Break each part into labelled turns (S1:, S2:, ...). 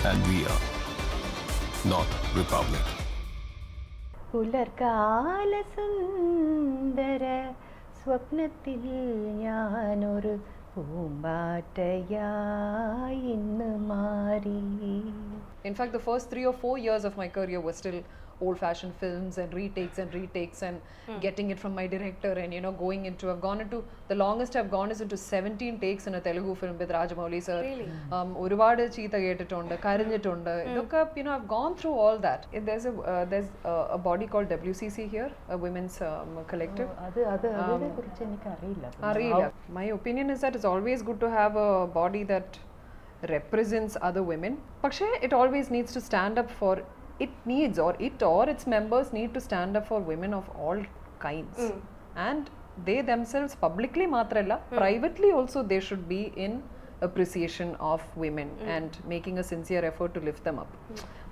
S1: And we are not Republic.
S2: പുലർകാല സുന്ദര സ്വപ്നത്തിൽ ഞാനൊരു പൂമ്പാറ്റയായി ഇന്ന് മാറി.
S3: In fact, the first 3 or 4 years of my career was still old-fashioned films and retakes and getting it from my director and going into. I've gone into the longest I've gone is into 17 takes in a Telugu film with Rajamouli sir.
S2: Really?
S3: ഒരുപാട് ചീത്ത കേട്ടിട്ടുണ്ട്, കരഞ്ഞിട്ടുണ്ട്. ഇതൊക്കെ I've gone through all that. There's a body called WCC here, a women's collective.
S2: അതിനെ കുറിച്ച് എനിക്ക്
S3: അറിയില്ല. My opinion is that it's always good to have a body that represents other women. പക്ഷേ it always needs to stand up for it or its members need to stand up for women of all kinds. And they themselves publicly matralla, privately also they should be in appreciation of women and making a sincere effort to lift them up.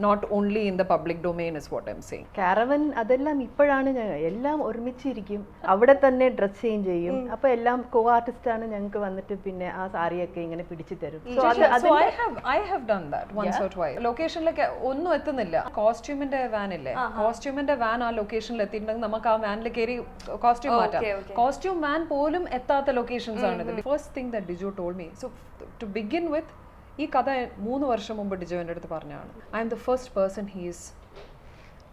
S3: Not only in the public domain is what I'm saying.
S2: Caravan അതെല്ലാം ഇപ്പോഴാണ് എല്ലാം ഒരുമിച്ചിരിക്കും, അവിടെ തന്നെ dress change ചെയ്യും. അപ്പൊ എല്ലാം കോ artist ആണ് ഞങ്ങൾക്ക് വന്നിട്ട് പിന്നെ ആ സാരിയൊക്കെ ഇങ്ങനെ പിടിച്ചു തരും.
S3: I have done that once or twice. ലൊക്കേഷനിലേക്ക് ഒന്നും എത്തുന്നില്ല. കോസ്റ്റ്യൂമിന്റെ വാൻ ഇല്ലേ, കോസ്റ്റ്യൂമിന്റെ വാൻ ആ ലൊക്കേഷനിൽ എത്തിയിട്ടുണ്ടെങ്കിൽ നമുക്ക് ആ വാനിൽ കയറി കോസ്റ്റ്യൂം മാറ്റാം. കോസ്റ്റ്യൂം വാൻ പോലും എത്താത്ത ലൊക്കേഷൻസ് ആണ് ഇത്. First thing that Dijo told me, so to begin with, ഈ കഥ 3 വർഷം മുമ്പ് ഡിജോ എൻ്റെ അടുത്ത് പറഞ്ഞാണ്. I'm the first person he is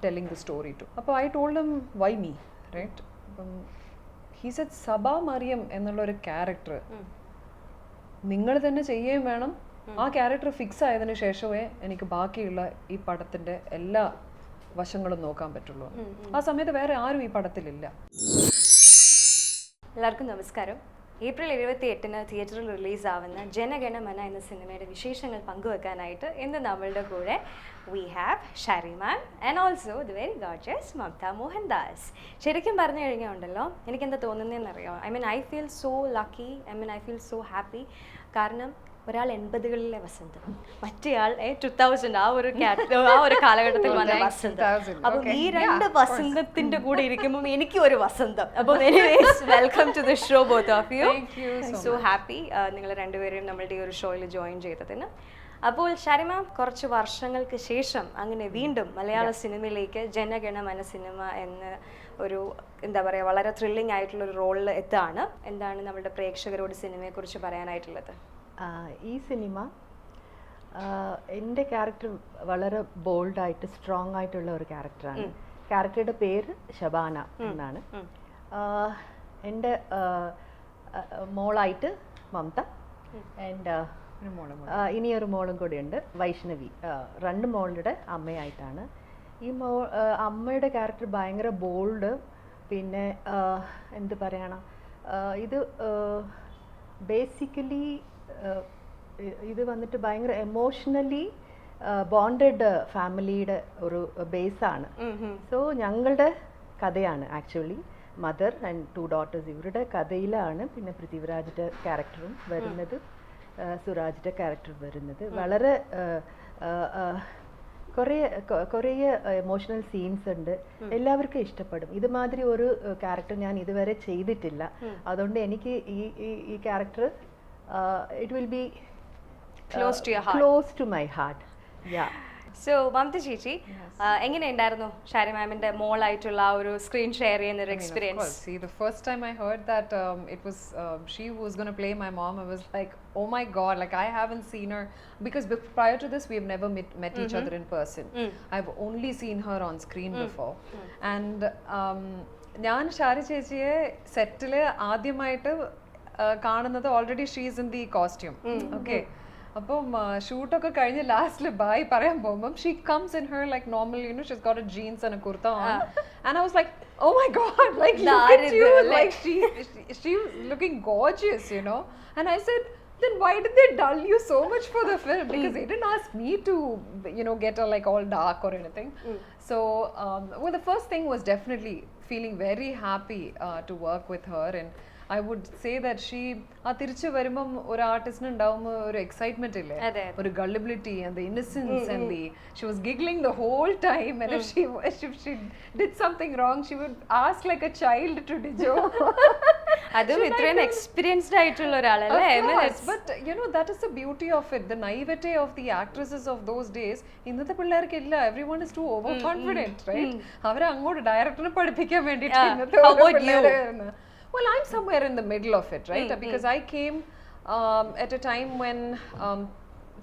S3: telling the story to. അപ്പോൾ I told him why me, right? അപ്പം ഹി സെഡ് സബാ മറിയം എന്നുള്ളൊരു ക്യാരക്ടർ നിങ്ങൾ തന്നെ ചെയ്യുകയും വേണം. ആ ക്യാരക്ടർ ഫിക്സ് ആയതിനു ശേഷമേ എനിക്ക് ബാക്കിയുള്ള ഈ പടത്തിൻ്റെ എല്ലാ വശങ്ങളും നോക്കാൻ പറ്റുള്ളൂ. ആ സമയത്ത് വേറെ ആരും ഈ പടത്തിലില്ല.
S4: എല്ലാവർക്കും നമസ്കാരം. ഏപ്രിൽ 28-ന് തിയേറ്ററിൽ റിലീസാവുന്ന ജനഗണമന എന്ന സിനിമയുടെ വിശേഷങ്ങൾ പങ്കുവെക്കാനായിട്ട് ഇന്ന് നമ്മളുടെ കൂടെ we have Shari ma'am and also the very gorgeous Mamta Mohandas. ശരിക്കും പറഞ്ഞു കഴിഞ്ഞാൽ ഉണ്ടല്ലോ, എനിക്കെന്താ തോന്നുന്നതെന്നറിയോ, I feel so lucky, I feel so happy. കാരണം ഒരാൾ 80-കളിലെ വസന്തം, മറ്റേയാൾ 2000 ആ ഒരു കാലഘട്ടത്തിൽ വന്ന വസന്തം. അപ്പം ഈ രണ്ട് വസന്തത്തിന്റെ കൂടെ ഇരിക്കുമ്പോൾ എനിക്ക് ഒരു വസന്തം. അപ്പം welcome to the show both of you. So happy നിങ്ങൾ രണ്ടുപേരെയും നമ്മളുടെ ഈ ഒരു ഷോയിൽ ജോയിൻ ചെയ്തതിന്. അപ്പോൾ ഷാരി മാം, കുറച്ച് വർഷങ്ങൾക്ക് ശേഷം അങ്ങനെ വീണ്ടും മലയാള സിനിമയിലേക്ക് ജനഗണമന സിനിമ എന്ന ഒരു എന്താ പറയുക വളരെ ത്രില്ലിംഗ് ആയിട്ടുള്ള ഒരു റോളിൽ എത്താണ്. എന്താണ് നമ്മുടെ പ്രേക്ഷകരോട് സിനിമയെക്കുറിച്ച് പറയാനായിട്ടുള്ളത്?
S2: ഈ സിനിമ എൻ്റെ ക്യാരക്ടർ വളരെ ബോൾഡായിട്ട് സ്ട്രോങ് ആയിട്ടുള്ള ഒരു ക്യാരക്ടറാണ്. ക്യാരക്ടറുടെ പേര് ശബാന എന്നാണ്. എൻ്റെ മോളായിട്ട് മമത ആൻഡ് ഇനിയൊരു മോളും കൂടിയുണ്ട്, വൈഷ്ണവി. 2 മോളുടെ അമ്മയായിട്ടാണ്. ഈ അമ്മയുടെ ക്യാരക്ടർ ഭയങ്കര ബോൾഡ്, പിന്നെ എന്ത് പറയണം, ഇത് ബേസിക്കലി ഇത് വന്നിട്ട് ഭയങ്കര എമോഷണലി ബോണ്ടഡ് ഫാമിലിയുടെ ഒരു ബേസാണ്. സോ ഞങ്ങളുടെ കഥയാണ് ആക്ച്വലി. മദർ ആൻഡ് 2 ഡോട്ടേഴ്സ് ഇവരുടെ കഥയിലാണ് പിന്നെ പൃഥ്വിരാജിൻ്റെ ക്യാരക്ടറും വരുന്നത്, സുരാജിൻ്റെ ക്യാരക്ടർ വരുന്നത്. വളരെ കുറേ എമോഷണൽ സീൻസ് ഉണ്ട്, എല്ലാവർക്കും ഇഷ്ടപ്പെടും. ഇതുമാതിരി ഒരു ക്യാരക്ടർ ഞാൻ ഇതുവരെ ചെയ്തിട്ടില്ല. അതുകൊണ്ട് എനിക്ക് ഈ character it will be
S4: close to your heart,
S2: close to my heart. Yeah.
S4: So Mamta ചേച്ചി, എങ്ങനെയുണ്ടായിരുന്നു ഷാരി മാമിന്റെ മോളായിട്ടുള്ള ആ ഒരു സ്ക്രീൻ ഷെയർ ചെയ്യുന്ന ഒരു experience?
S3: See, the first time I heard that it was she who was going to play my mom, I was like, oh my god, like I haven't seen her, because prior to this we have never met each other in person. I've only seen her on screen before. And ഞാൻ ഷാരി ചേച്ചിയെ സെറ്റിൽ ആദ്യമായിട്ട് കാണുന്നത് already she's in the costume. Okay, അപ്പം ഷൂട്ടൊക്കെ കഴിഞ്ഞ് ലാസ്റ്റിൽ bye പറയാൻ പോകുമ്പം she comes in her like normal, she's got a jeans and a kurta on. And I was like, oh my god, like look at you, like she was looking gorgeous, and I said, then why did they dull you so much for the film? Because they didn't ask me to get her like all dark or anything. So well, the first thing was definitely feeling very happy to work with her. And I would say that she തിരിച്ചു വരുമ്പം ഒരു ആർട്ടിസ്റ്റിന് ഉണ്ടാവുമ്പോൾ ഒരു excitement ഇല്ലേ, ഒരു ഗള്ളിബിലിറ്റി and the innocence and she was giggling the whole time, and if she did something wrong she would ask like a child to Dijo.
S4: അതും ഇത്രയും experienced ആയിട്ടുള്ള ഒരാളല്ലേ.
S3: But you know, that is the beauty of it, the naivete of the actresses of those days. ഇന്നത്തെ പിള്ളേർക്ക് ഇല്ല. Everyone is too overconfident, right? അവരെ അങ്ങോട്ട് ഡയറക്ടറിനെ പഠിപ്പിക്കാൻ വേണ്ടിയിട്ട് ഇന്നത്തെ പിള്ളേരെ. Well, I'm somewhere in the middle of it, right? Because I came at a time when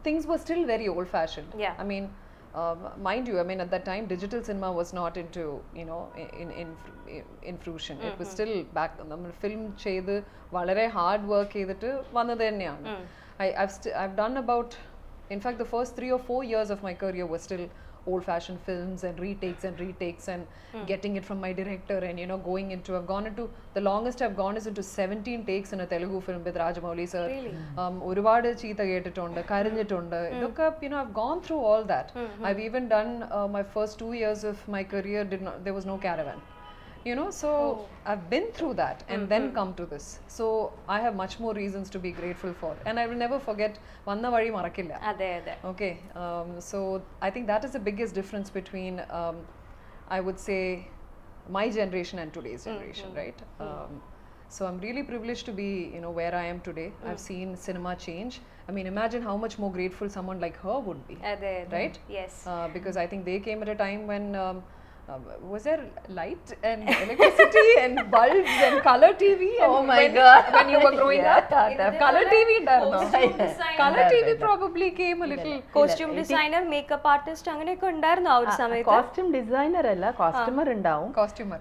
S3: things were still very old-fashioned.
S4: Yeah.
S3: I mean, mind you, I mean, at that time, digital cinema was not into, you know, in fruition. It was still back. നമ്മൾ film ചെയ്ത് വളരെ hard work ചെയ്തിട്ട് വന്നത് തന്നെയാണ്. I've done about, in fact, the first 3 or 4 years of my career was still old-fashioned films and retakes and getting it from my director and, you know, going into, I've gone into, the longest I've gone is into 17 takes in a Telugu film with Rajamouli sir. ഒരുപാട് ചീത്ത കേട്ടിട്ടുണ്ട്, കരഞ്ഞിട്ടുണ്ട്. ഇതൊക്കെ, you know, I've gone through all that. I've even done my first 2 years of my career, there was no caravan. You know, so I've been through that and then come to this. So I have much more reasons to be grateful for, and I will never forget vanna vazhi marakilla.
S4: അതെ അതെ.
S3: Okay, so I think that is the biggest difference between I would say my generation and today's generation, right? So I'm really privileged to be, you know, where I am today. I've seen cinema change. I mean, imagine how much more grateful someone like her would be.
S4: അതെ,
S3: right?
S4: Yes.
S3: Because I think they came at a time when was there light and electricity and bulbs and color TV? And
S2: Oh my God.
S3: When you were growing up, color TV ഉണ്ടായിരുന്നോ?
S4: designer.
S3: Color TV probably came a little.
S4: Costume designer, makeup artist അങ്ങനെയൊക്കെ ഉണ്ടായിരുന്നു ആ ഒരു സമയത്ത്.
S2: Costume designer അല്ല, costumer ഉണ്ടാവും.
S3: Costumer.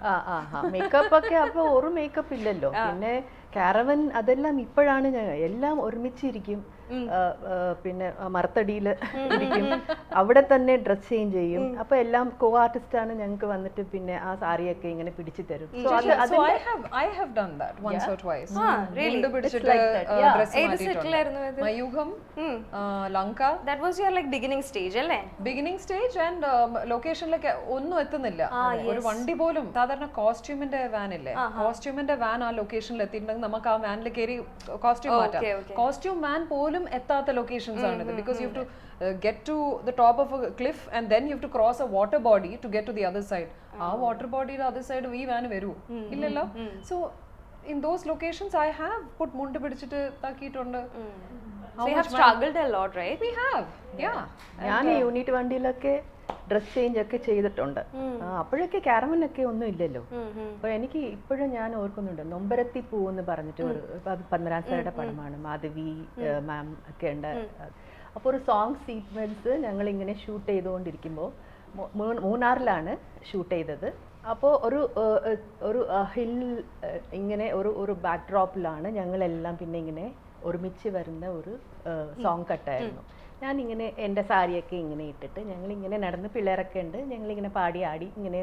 S2: Makeup ഒക്കെ അപ്പൊ ഒരു മേക്കപ്പ് ഇല്ലല്ലോ. പിന്നെ കാരവൻ അതെല്ലാം ഇപ്പോഴാണ് എല്ലാം ഒരുമിച്ചിരിക്കും. പിന്നെ മരത്തടിയിൽ ഇരിക്കും, അവിടെ തന്നെ ഡ്രസ് ചേഞ്ച് ചെയ്യും. അപ്പൊ എല്ലാം കോ ആർട്ടിസ്റ്റ് ആണ് ഞങ്ങൾക്ക് വന്നിട്ട് പിന്നെ ആ സാരിയൊക്കെ ഇങ്ങനെ പിടിച്ചു തരും.
S3: So I have done that once or twice. മുണ്ട് പിടിച്ചിട്ട് dress മാറ്റിയിട്ടുണ്ട്. Mayookham, Lanka.
S4: That was your like beginning stage അല്ലേ?
S3: Beginning stage and ലൊക്കേഷനിലേക്ക് ഒന്നും എത്തുന്നില്ല. ഒരു വണ്ടി പോലും, സാധാരണ കോസ്റ്റ്യൂമിന്റെ വാൻ ഇല്ലേ, കോസ്റ്റ്യൂമിന്റെ വാൻ ആ ലൊക്കേഷനിൽ എത്തിയിട്ടുണ്ടെങ്കിൽ നമുക്ക് ആ വാനിൽ കയറി കോസ്റ്റ്യൂം മാറ്റാം. കോസ്റ്റ്യൂം വാൻ പോലും എത്താത്ത ലൊക്കേഷൻസ് ആണിത്. Because you have to get to the top of a cliff and then you have to cross a water body to get to the other side. ആ വാട്ടർ ബോഡിയുടെ other side ഈ van വരൂ ഇല്ലല്ലോ. So in those locations I have put മുണ്ട് പിടിച്ചിട്ട് താക്കിയിട്ടുണ്ട്.
S4: So you have struggled a lot, right?
S3: We have, yeah.
S2: ഞാൻ unit വണ്ടിയിലൊക്കെ dress change ഒക്കെ ചെയ്തിട്ടുണ്ട്. അപ്പോഴൊക്കെ കാരവനൊക്കെ ഒന്നും ഇല്ലല്ലോ. അപ്പൊ എനിക്ക് ഇപ്പോഴും ഞാൻ ഓർക്കുന്നുണ്ട്, നൊമ്പരത്തി പൂ എന്ന് പറഞ്ഞിട്ട് ഒരു പത്മരാജയുടെ പടമാണ്, മാധവി മാം ഒക്കെ ഉണ്ട്. അപ്പോൾ ഒരു സോങ് സീക്വൻസ് ഞങ്ങൾ ഇങ്ങനെ ഷൂട്ട് ചെയ്തുകൊണ്ടിരിക്കുമ്പോൾ മൂന്നാറിലാണ് ഷൂട്ട് ചെയ്തത്. അപ്പോൾ ഒരു ഹിൽ ഇങ്ങനെ ഒരു ബാക്ക് ഡ്രോപ്പിലാണ് ഞങ്ങളെല്ലാം പിന്നെ ഇങ്ങനെ ഒരുമിച്ച് വരുന്ന ഒരു സോങ് കട്ടായിരുന്നു. ഞാനിങ്ങനെ എൻ്റെ സാരിയൊക്കെ ഇങ്ങനെ ഇട്ടിട്ട് ഞങ്ങളിങ്ങനെ നടന്ന്, പിള്ളേരൊക്കെ ഉണ്ട്, ഞങ്ങളിങ്ങനെ പാടി ആടി ഇങ്ങനെ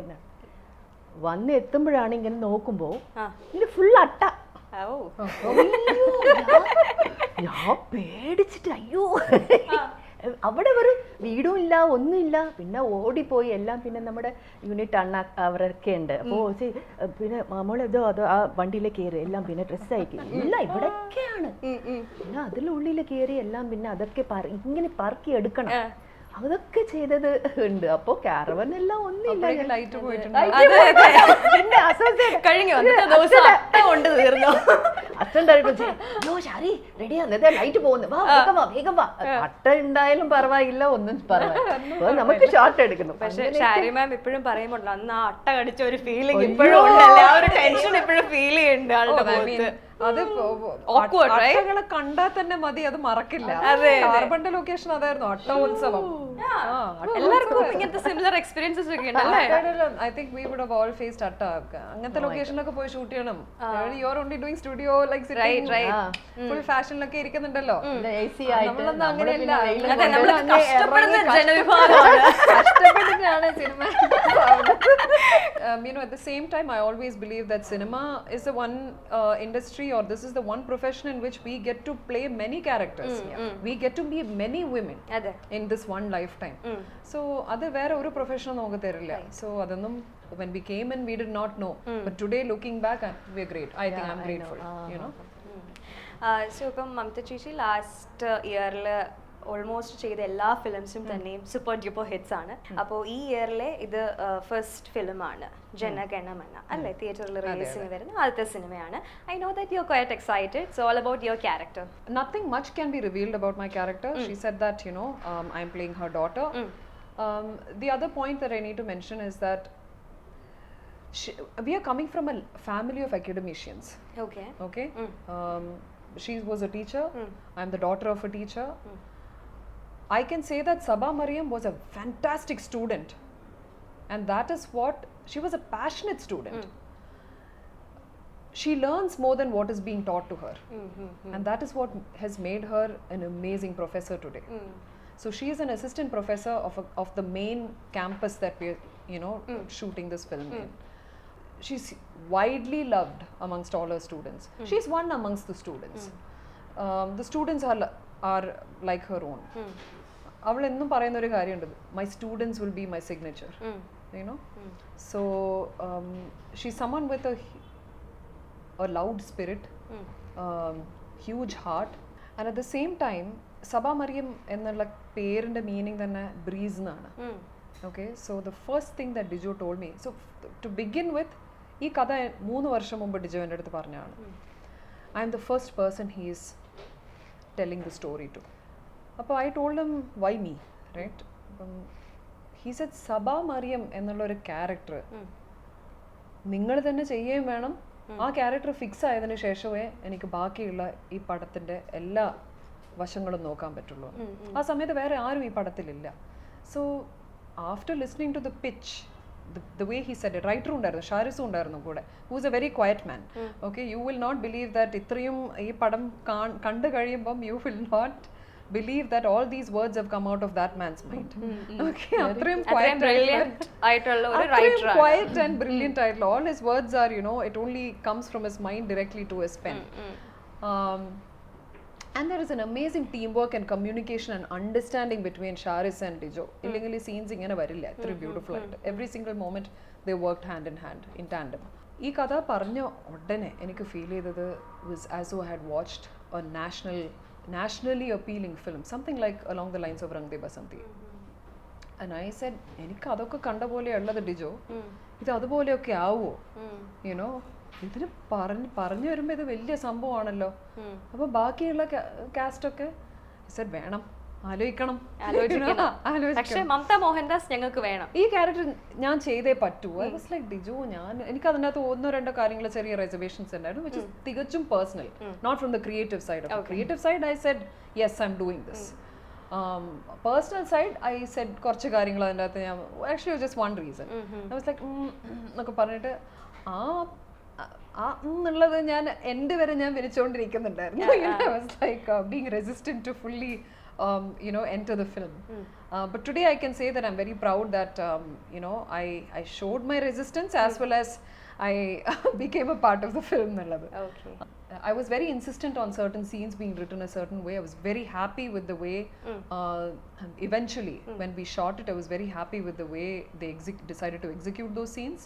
S2: വന്ന് എത്തുമ്പോഴാണ് ഇങ്ങനെ നോക്കുമ്പോൾ ഇങ്ങനെ ഫുൾ അട്ട. ഞാൻ പേടിച്ചിട്ട് അയ്യോ, അവിടെ ഒരു വീടും ഇല്ല ഒന്നുമില്ല. പിന്നെ ഓടിപ്പോയി എല്ലാം. പിന്നെ നമ്മുടെ യൂണിറ്റ് അണ്ണ അവരൊക്കെ ഉണ്ട്. അപ്പോൾ പിന്നെ നമ്മളെന്തോ അത് ആ വണ്ടിയിൽ കയറി എല്ലാം പിന്നെ ഡ്രസ്സ് അയക്കി ഇല്ല ഇവിടെയൊക്കെയാണ്. പിന്നെ അതിനുള്ളിൽ കയറി എല്ലാം പിന്നെ അതൊക്കെ ഇങ്ങനെ പറക്കി എടുക്കണം. അതൊക്കെ ചെയ്തത് ഉണ്ട്. അപ്പൊ കാരവൻ എല്ലാം ഒന്നുമില്ല.
S3: ലൈറ്റ് പോയിട്ടുണ്ട്.
S2: അച്ഛൻ ഷാരി റെഡിയാ, ലൈറ്റ് പോകുന്നു, വേഗം വാ. അട്ട ഉണ്ടായാലും പറവായില്ല, ഒന്നും പറവാ, നമുക്ക് ഷോട്ട് എടുക്കുന്നു.
S4: പക്ഷെ ഷാരി മാം ഇപ്പോഴും പറയുമ്പോൾ അന്ന് ആ അട്ട കടിച്ച ഒരു ഫീലിംഗ് ഇപ്പോഴും ഉണ്ടല്ലേ, ആ ഒരു ടെൻഷൻ ഇപ്പോഴും ഫീൽ ചെയ്യുന്നുണ്ട് ആളുടെ മുഖത്ത്.
S3: അത് അട്ടകളെ കണ്ടാൽ തന്നെ മതി, അത് മറക്കില്ല. കാർബണിന്റെ ലൊക്കേഷൻ അതായിരുന്നു, അട്ട ഉത്സവം.
S4: എല്ലാവർക്കും ഇങ്ങനത്തെ സിമിലർ എക്സ്പീരിയൻസസ് ഒക്കെ ഉണ്ടല്ലേ?
S3: I think we would have all faced അട്ട. അങ്ങനത്തെ ലൊക്കേഷനിലൊക്കെ പോയി ഷൂട്ട് ചെയ്യണം. You are only doing studio like sitting full ഫാഷനിലൊക്കെ ഇരിക്കുന്നുണ്ടല്ലോ. നമ്മളൊന്നും അങ്ങനെയല്ല.
S4: കഷ്ടപ്പെടുന്ന ജനവിഭാഗമാണ്,
S3: കഷ്ടപ്പെട്ടിട്ടാണ് cinema. You know, at the same time, I always believe that cinema is the one industry, or this is the one profession in which we get to play many characters. We get to be many women in this one lifetime. So adu vera oru profession നമുക്ക് തരില്ല. So അതൊന്നും when we came in we did not know, but today looking back we are great. I think I'm grateful, you know.
S4: So ഇപ്പം മമത ചേച്ചി last ഇയറിൽ almost ചെയ്ത എല്ലാ ഫിലിംസും തന്നെയും super duper hits ആണ്. അപ്പോൾ ഈ ഇയറിലെ ഇത് ഫസ്റ്റ് ഫിലിമാണ് ജനഗണമന അല്ലേ, തിയേറ്ററിൽ റിലീസിന് വരുന്ന ആദ്യത്തെ സിനിമയാണ്. I know that you are quite excited. It's all about your character.
S3: Nothing much can be revealed about my character. She said that, you know, I'm playing her daughter. The other point that I need to mention is that we are coming from a family of academicians.
S4: Okay.
S3: Okay. She was a teacher. I'm the daughter of a teacher. I can say that Sabah Mariam was a fantastic student, and that is what she was, a passionate student. She learns more than what is being taught to her, and that is what has made her an amazing professor today. So she is an assistant professor of the main campus that we are, you know, shooting this film in. She's widely loved amongst all her students. She's one amongst the students. The students are like her own. അവൾ എന്നും പറയുന്ന ഒരു കാര്യമുണ്ട്, my students will be my signature, you know. So she's someone with a loud spirit, huge heart, and at the same time Sabah Mariam എന്നുള്ള പേരിന്റെ meaning തന്നെ breeze എന്നാണ്. Okay, so the first thing that Dijo told me, so to begin with, ഈ കഥ 3 വർഷം മുമ്പ് ഡിജോ എൻ്റെ അടുത്ത് പറഞ്ഞാണ്. I am the first person he is telling the story to. അപ്പോൾ I told him, why me, right? He said, Sabah Mariam എന്നുള്ള ഒരു ക്യാരക്ടർ നിങ്ങൾ തന്നെ ചെയ്യുകയും വേണം. ആ ക്യാരക്ടർ ഫിക്സ് ആയതിനു ശേഷമേ എനിക്ക് ബാക്കിയുള്ള ഈ പടത്തിൻ്റെ എല്ലാ വശങ്ങളും നോക്കാൻ പറ്റുള്ളൂ. ആ സമയത്ത് വേറെ ആരും ഈ പടത്തിലില്ല. So after listening to the pitch, the way he said it, writer undarunnu, Shari undarunnu kude, who is a very quiet man. Okay, you will not believe that itrayum ee padam kandu kazhiyumbam you will not believe that all these words have come out of that man's mind. Okay, atrayum quiet,
S4: brilliant aayittulla oru writer,
S3: quiet and brilliant title. All his words are, you know, it only comes from his mind directly to his pen. And there is an amazing teamwork and communication and understanding between Sharis and Dijo. Illegally scenes ingane varilla, very beautiful. Every single moment they worked hand in hand, in tandem. Ee katha paranja odane enikku feel cheythathu was as though I had watched a nationally appealing film, something like along the lines of Rang De Basanti. And I said, enikku adokke kanda pole ullathu Dijo, idu adupole okke aavuo, you know. ഇതിന് പറഞ്ഞു വരുമ്പോൾ ഇത് വലിയ സംഭവമാണല്ലോ. അപ്പോൾ ബാക്കിയുള്ള കാസ്റ്റൊക്കെ വേണം, ആലോചിക്കണം.
S4: പക്ഷേ മമത മോഹൻദാസ് ഞങ്ങൾക്ക് വേണം,
S3: ഈ ക്യാരക്ടർ ഞാൻ ചെയ്തേ പറ്റൂ. ഐ വാസ് ലൈക്ക് ഡിജോ, എനിക്ക് അതിനകത്ത് 1-2 കാര്യങ്ങൾ ചെറിയ റിസർവേഷൻസ് ഉണ്ടായിരുന്നു, which is തികച്ചും personal, not from the creative side. Creative side I said yes, I am doing this. Personal side I said കുറച്ച് കാര്യങ്ങൾ അതിൻ്റെ അകത്ത് ഞാൻ actually just one reason I was like എന്നൊക്കെ പറഞ്ഞിട്ട് എന്നുള്ളത് ഞാൻ എൻ്റെ വരെ ഞാൻ വിളിച്ചുകൊണ്ടിരിക്കുന്നുണ്ടായിരുന്നു. I was like being resistant to fully enter the film. But today I can say that I'm very proud that I showed my resistance as well as I became a part of the film.
S4: Okay.
S3: I was very insistent on certain scenes being written a certain way. I was very happy with the way eventually when we shot it, I was very happy with the way they decided to execute those scenes.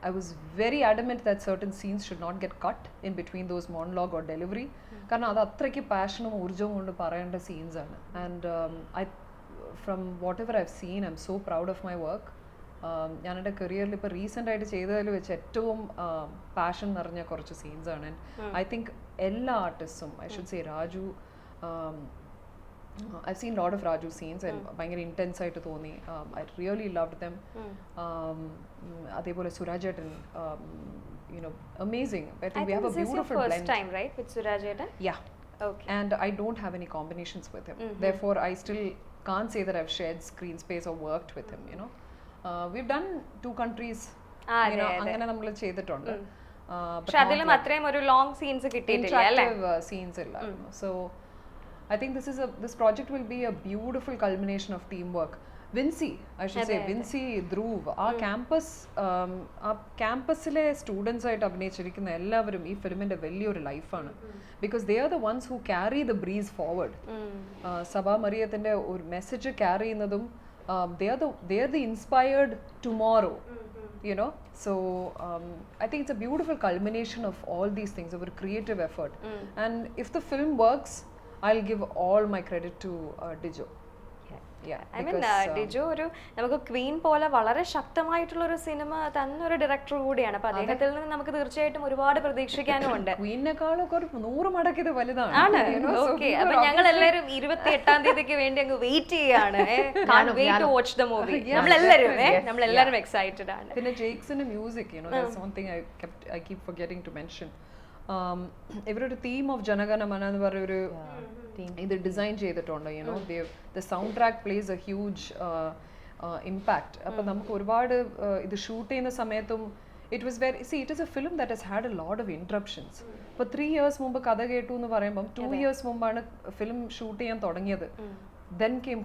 S3: I was very adamant that certain scenes should not get cut in between those monologue or delivery. കാരണം അത് അത്രയ്ക്ക് പാഷനും ഊർജ്ജവും കൊണ്ട് പറയേണ്ട scenes ആണ്. And from what ever I've seen, I M so proud of my work. ഞാൻ എൻ്റെ കരിയറിൽ ഇപ്പോൾ റീസെൻ്റ് ആയിട്ട് ചെയ്തതിൽ വെച്ച് ഏറ്റവും പാഷൻ നിറഞ്ഞ കുറച്ച് സീൻസ് ആണ്. ആൻഡ് ഐ തിങ്ക് എല്ലാ ആർട്ടിസ്റ്റും, I should say Raju, I've seen a lot of Raju scenes and ഭയങ്കര intense ആയിട്ട് തോന്നി. I really loved them. അതേപോലെ സുരാജേട്ടൻ, amazing. I think we have a beautiful blend.
S4: First time, right, with Surajatan?
S3: Yeah.
S4: Okay.
S3: And I don't have any combinations with him. Therefore, I still can't say that I've shared screen space or worked with him. We've done 2 countries. അങ്ങനെ നമ്മൾ ചെയ്തിട്ടുണ്ട്.
S4: പക്ഷെ അതിലും അത്രയും ഒരു long scenes കിട്ടിയിട്ടില്ല അല്ലേ?
S3: Scenes ഇല്ല. So I think this project will be a beautiful culmination of teamwork. Vinci, I should say, Vinci, Dhruv, our campusile students ആയിട്ട് അഭിനയിച്ചിരിക്കുന്ന എല്ലാവരും ഈ ഫിലിമിന്റെ വലിയൊരു ലൈഫാണ്. Because they are the ones who carry the breeze forward. സഭാ മറിയത്തിന്റെ ഒരു message carry ചെയ്യുന്നതും they are the inspired tomorrow. So I think it's a beautiful culmination of all these things, of a creative effort. And if the film works, I'll give all my credit to Dijo. Yeah,
S4: I mean Dijo ഒരു നമുക്ക് Queen പോലെ വളരെ ശക്തമായിട്ടുള്ള ഒരു cinema തന്നൊരു director കൂടിയാണ്. അപ്പൊ അദ്ദേഹത്തിൽ നിന്ന് നമുക്ക് തീർച്ചയായിട്ടും ഒരുപാട് പ്രതീക്ഷിക്കാനും ഉണ്ട്.
S3: ക്വീനിനെക്കാളൊക്കെ ഒരു 100 മടങ്ങ് ഇത് വലുതാണ്.
S4: ആണ്. ഓക്കെ, അപ്പൊ ഞങ്ങൾ എല്ലാവരും 28-ാം തീയതിക്ക് വേണ്ടി അങ്ങ് വെയിറ്റ് ചെയ്യാണ്. Wait to watch the movie. നമ്മളെല്ലാരും എക്സൈറ്റഡ് ആണ്.
S3: പിന്നെ ജെയ്ക്സിന്റെ music, that's one thing I keep forgetting to mention. ഇവരൊരു തീം ഓഫ് ജനഗണമന എന്ന് പറഞ്ഞൊരു ഇത് ഡിസൈൻ ചെയ്തിട്ടുണ്ട്. the soundtrack plays a huge impact. അപ്പോൾ നമുക്ക് ഒരുപാട് ഇത് ഷൂട്ട് ചെയ്യുന്ന സമയത്തും it is a film that has had a lot of interruptions. ഇപ്പോൾ 3 years മുമ്പ് കഥ കേട്ടു എന്ന് പറയുമ്പം 2 years മുമ്പാണ് ഫിലിം ഷൂട്ട് ചെയ്യാൻ തുടങ്ങിയത്. then came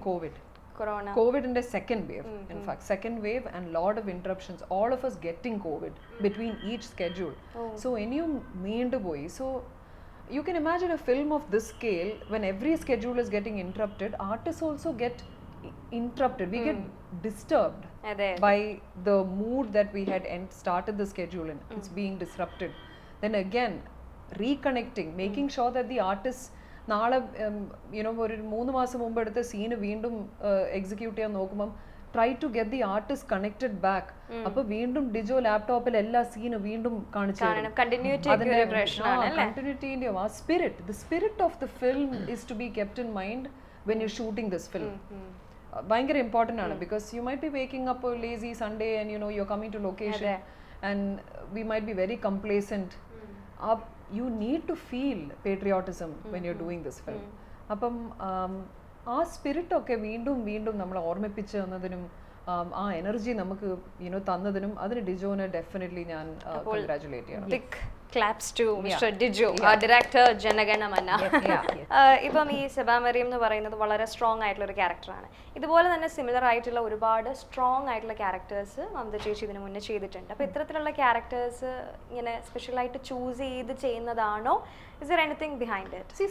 S3: COVID in the second wave. In fact, second wave and lot of interruptions. All of us getting COVID between each schedule. So anyum meendu boy. So you can imagine a film of this scale when every schedule is getting interrupted. Artists also get interrupted. We get disturbed by the mood that we had started the schedule in. It's being disrupted. Then again, reconnecting, making sure that the artists നാളെ ഒരു 3 മാസം മുമ്പ് എടുത്ത scene വീണ്ടും execute ചെയ്യാൻ നോക്കുമ്പം try to get the artist connected back. അപ്പൊ വീണ്ടും ഡിജോ ലാപ്ടോപ്പിൽ എല്ലാ സീനും വീണ്ടും കാണിച്ചു കണ്ടിന്യൂറ്റിന്റെ ആ spirit of the film is to be kept in mind when you shooting this film. ഭയങ്കര ഇമ്പോർട്ടൻ്റ് ആണ്. Because you might be waking up lazy Sunday and you are coming to location and we might be very complacent. You need to feel patriotism when you're doing this film. അപ്പം ആ spirit ഒക്കെ വീണ്ടും വീണ്ടും നമ്മളെ ഓർമ്മിപ്പിച്ച് തന്നതിനും ആ energy നമുക്ക് തന്നതിനും അതിന് ഡിജോനെ definitely ഞാൻ കൺഗ്രാറ്റുലേറ്റ് ചെയ്യണം.
S4: Claps to Mr. Dijo, director Jana Gana Mana. ഇപ്പം ഈ സെബാ മറിയം എന്ന് പറയുന്നത് വളരെ സ്ട്രോങ് ആയിട്ടുള്ള ഒരു ക്യാരക്ടറാണ്. ഇതുപോലെ തന്നെ സിമിലർ ആയിട്ടുള്ള ഒരുപാട് സ്ട്രോങ് ആയിട്ടുള്ള ക്യാരക്ടേഴ്സ് മമത ചേച്ചി ഇതിന് മുന്നേ ചെയ്തിട്ടുണ്ട്. അപ്പോൾ ഇത്തരത്തിലുള്ള ക്യാരക്ടേഴ്സ് ഇങ്ങനെ സ്പെഷ്യലായിട്ട് ചൂസ് ചെയ്ത് ചെയ്യുന്നതാണോ? Is there anything behind it?
S3: See,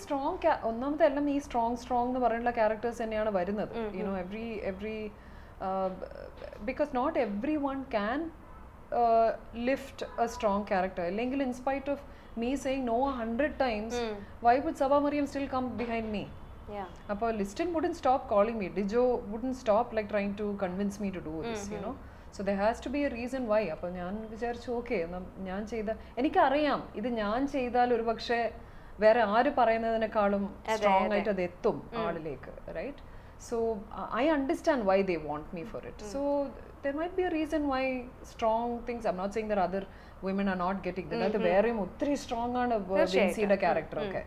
S3: ഒന്നാമത്തെ എല്ലാം ഈ സ്ട്രോങ് എന്ന് പറയുന്ന ക്യാരക്ടേഴ്സ് തന്നെയാണ് വരുന്നത്. Every because not everyone can lift a strong character.ല്ലെങ്കിൽ in spite of me saying no 100 times, why would Sabha Mariam still come behind me? Appo Liston wouldn't stop calling me. Dijo wouldn't stop like trying to convince me to do this, So there has to be a reason why. Appo ഞാൻ വിചാരിച്ചു okay ഞാൻ ചെയ്ത എനിക്ക് അറിയാം ഇത് ഞാൻ ചെയ്താൽ ഒരു പക്ഷേ വേറെ ആര് പറയുന്നതിനേക്കാളും സ്ട്രോങ് ആയിട്ട് അത് എത്തും ആളിലേക്ക്, right? So I understand why they want me for it. So there might be a reason why strong things. I'm not saying that other women are not getting that. That very muttri strong ആണ് വിൻസിയുടെ character ഒക്കെ,